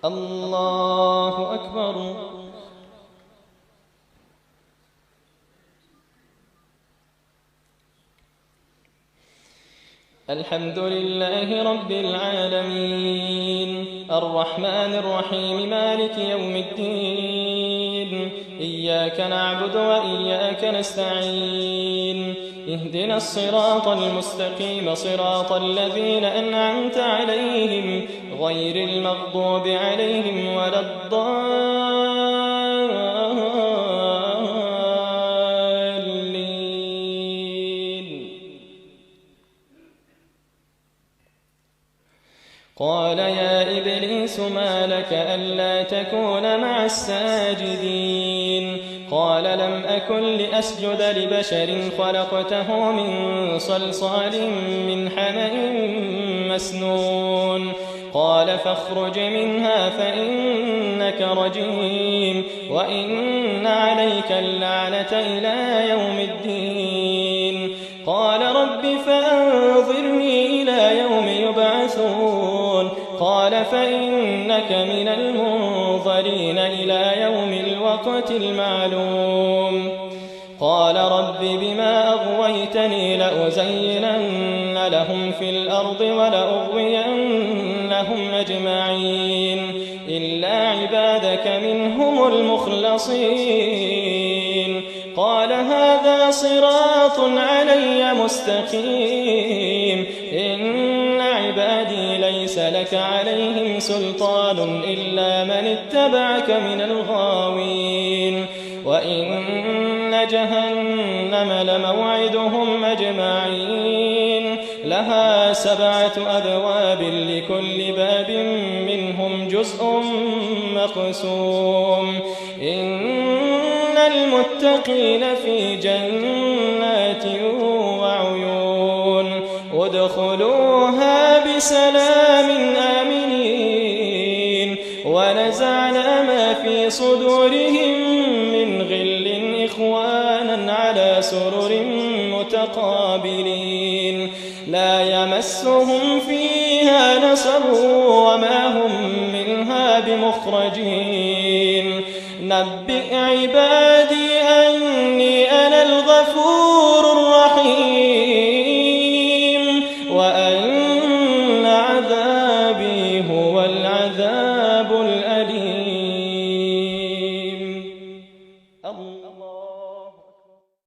الله أكبر. الحمد لله رب العالمين الرحمن الرحيم مالك يوم الدين إياك نعبد وإياك نستعين اهدنا الصراط المستقيم صراط الذين أنعمت عليهم غير المغضوب عليهم ولا الضالين. قال يا إبليس ما لك ألا تكون مع الساجدين قال لم أكن لأسجد لبشر خلقته من صلصال من حمأ مسنون قال فاخرج منها فإنك رجيم وإن عليك اللعنة إلى يوم الدين قال رب فأنظرني إلى يوم يبعثون قال فإنك من المنظرين إلى يوم الوقت المعلوم قال رب بما أغويتني لأزينن لهم في الأرض ولأغوينهم أجمعين إلا عبادك منهم المخلصين قال هذا صراط علي مستقيم إن عبادي ليس لك عليهم سلطان إلا من اتبعك من الغاوين وإن جهنم لموعدهم أجمعين لها 7 أبواب لكل باب منهم جزء مقسوم إن المتقين في جنات وعيون ادخلوها بسلام آمنين ونزعنا ما في صدورهم من غل إخوانا على سرر متقابلين لا يمسهم فيها نصب وما هم منها بمخرجين نبئ عبادي